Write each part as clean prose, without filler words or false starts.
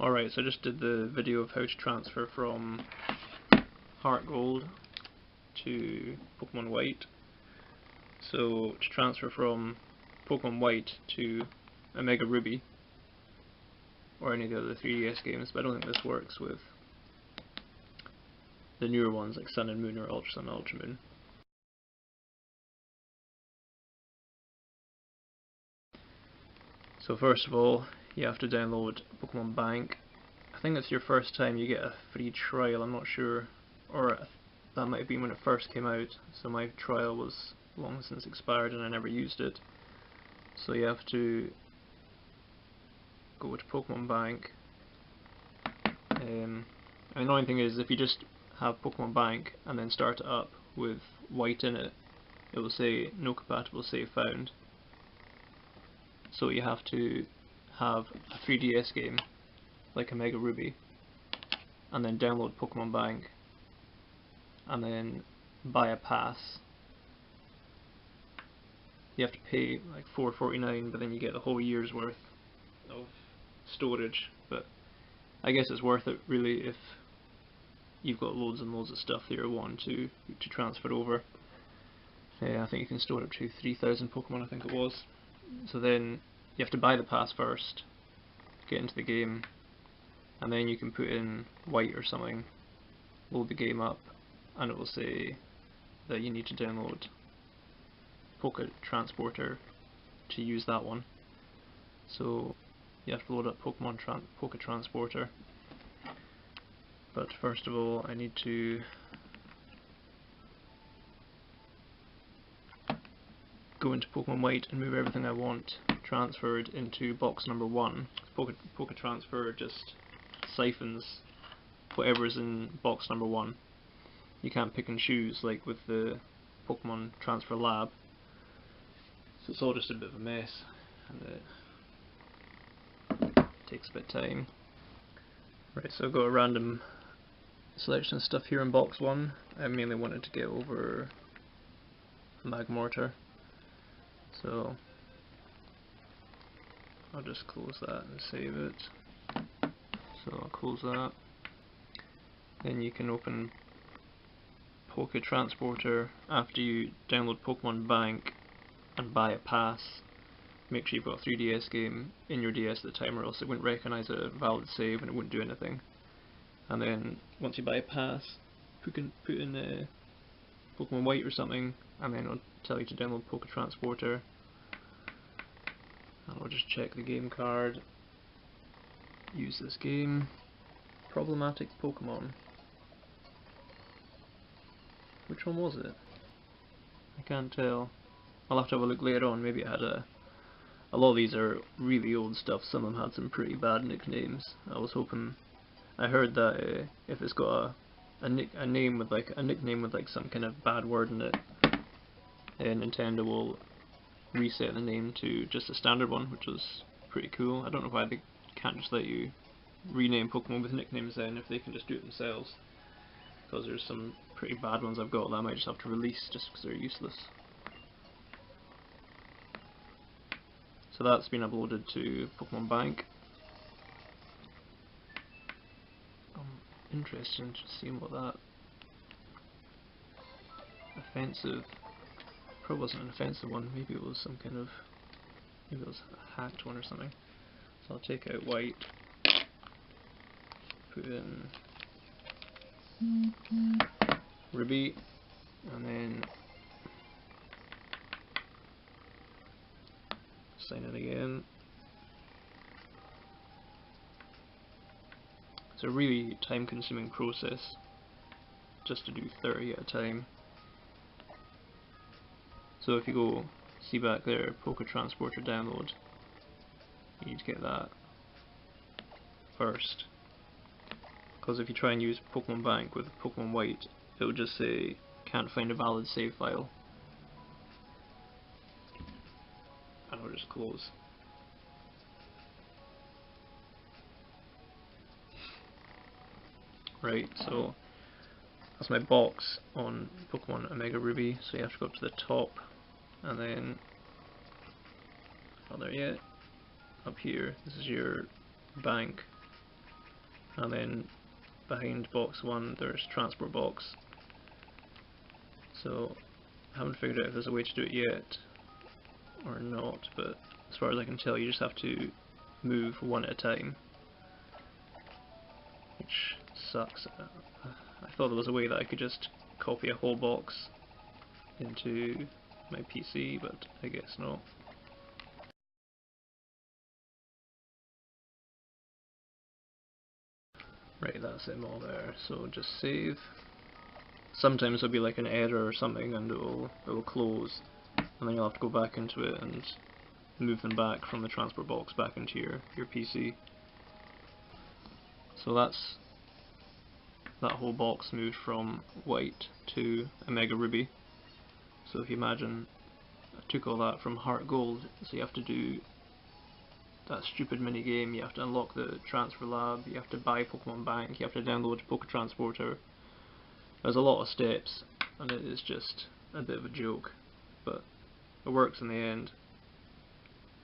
Alright, so I just did the video of how to transfer from Heart Gold to Pokemon White. So to transfer from Pokemon White to Omega Ruby, or any of the other 3DS games, but I don't think this works with the newer ones like Sun and Moon or Ultra Sun and Ultra Moon. So first of all, you have to download Pokemon Bank. I think it's your first time you get a free trial, I'm not sure, or that might have been when it first came out, so my trial was long since expired and I never used it. So you have to go to Pokemon Bank. The annoying thing is if you just have Pokemon Bank and then start it up with White in it, it will say no compatible save found. So you have to have a 3DS game like Omega Ruby and then download Pokemon Bank and then buy a pass. You have to pay like $4.49, but then you get a whole year's worth of storage, but I guess it's worth it really if you've got loads and loads of stuff that you're wanting to transfer over. I think you can store up to 3,000 Pokemon, I think it was. So then you have to buy the pass first, get into the game, and then you can put in White or something, load the game up, and it will say that you need to download Pocket Transporter to use that one. So you have to load up Pocket Transporter. But first of all, I need to go into Pokemon White and move everything I want transferred into box number 1. Pocket Transfer just siphons whatever's in box number 1. You can't pick and choose like with the Pokemon Transfer Lab. So it's all just a bit of a mess, and it takes a bit of time. Right, so I've got a random selection of stuff here in box 1. I mainly wanted to get over Magmortar, so I'll just close that and save it. So I'll close that. Then you can open Pocket Transporter after you download Pokemon Bank and buy a pass. Make sure you've got a 3DS game in your DS at the time, or else it wouldn't recognise a valid save and it wouldn't do anything. And then once you buy a pass, put in Pokemon White or something, and then it'll tell you to download Pocket Transporter. And I'll just check the game card. Use this game. Problematic Pokemon. Which one was it? I can't tell. I'll have to have a look later on. Maybe it had a lot of these are really old stuff. Some of them had some pretty bad nicknames. I heard that if it's got a nickname with like some kind of bad word in it, Nintendo will reset the name to just a standard one, which was pretty cool. I don't know why they can't just let you rename Pokemon with nicknames then, if they can just do it themselves. Because there's some pretty bad ones I've got that I might just have to release just because they're useless. So that's been uploaded to Pokemon Bank. I'm interested in seeing what that offensive, probably wasn't an offensive one, maybe it was some kind of, maybe it was a hacked one or something. So I'll take out White, put in Ruby, and then sign in again. It's a really time consuming process just to do 30 at a time. So if you go, see back there, Pocket Transporter download, you need to get that first. Because if you try and use Pokemon Bank with Pokemon White, it will just say, can't find a valid save file. And I'll just close. Right, so that's my box on Pokemon Omega Ruby, so you have to go up to the top, and then, not there yet, up here, this is your bank, and then behind box 1 there's transport box. So I haven't figured out if there's a way to do it yet or not, but as far as I can tell you just have to move one at a time, which sucks. I thought there was a way that I could just copy a whole box into my PC, but I guess not. Right, that's them all there, so just save. Sometimes there'll be like an error or something and it will close, and then you'll have to go back into it and move them back from the transport box back into your PC. So that's that whole box moved from white to Omega Ruby. So if you imagine, I took all that from Heart Gold, so you have to do that stupid mini game, you have to unlock the transfer lab, you have to buy Pokemon Bank, you have to download Poke Transporter. There's a lot of steps, and it is just a bit of a joke, but it works in the end,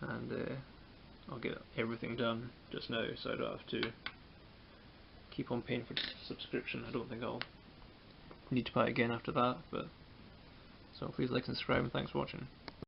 and I'll get everything done just now, so I don't have to keep on paying for subscription. I don't think I'll need to buy it again after that, but so please like and subscribe, and thanks for watching.